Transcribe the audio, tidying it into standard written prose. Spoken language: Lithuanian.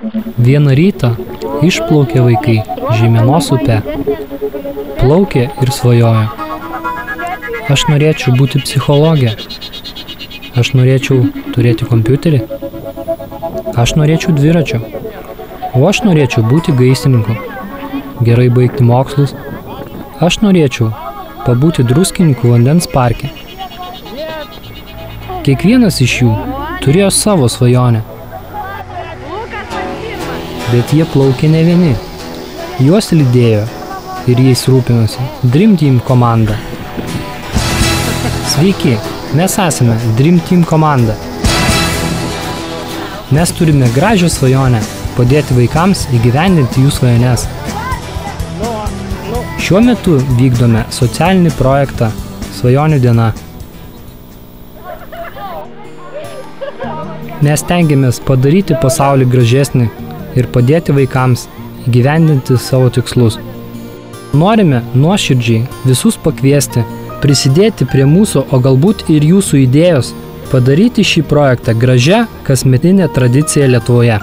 Vieną rytą išplaukė vaikai Žeimenos upe. Plaukė ir svajojo. Aš norėčiau būti psichologė. Aš norėčiau turėti kompiuterį. Aš norėčiau dviračio. O aš norėčiau būti gaisrininku. Gerai baigti mokslus. Aš norėčiau pabūti Druskininkų vandens parke. Kiekvienas iš jų turėjo savo svajonę. Bet jie plaukė ne vieni. Juos lydėjo ir jais rūpinosi Dream Team komanda. Sveiki, mes esame Dream Team komanda. Mes turime gražią svajonę padėti vaikams įgyvendinti jų svajones. Šiuo metu vykdome socialinį projektą Svajonių diena. Mes stengiamės padaryti pasaulį gražesnį ir padėti vaikams įgyvendinti savo tikslus. Norime nuoširdžiai visus pakviesti, prisidėti prie mūsų, o galbūt ir jūsų idėjos, padaryti šį projektą gražią kasmetinę tradiciją Lietuvoje.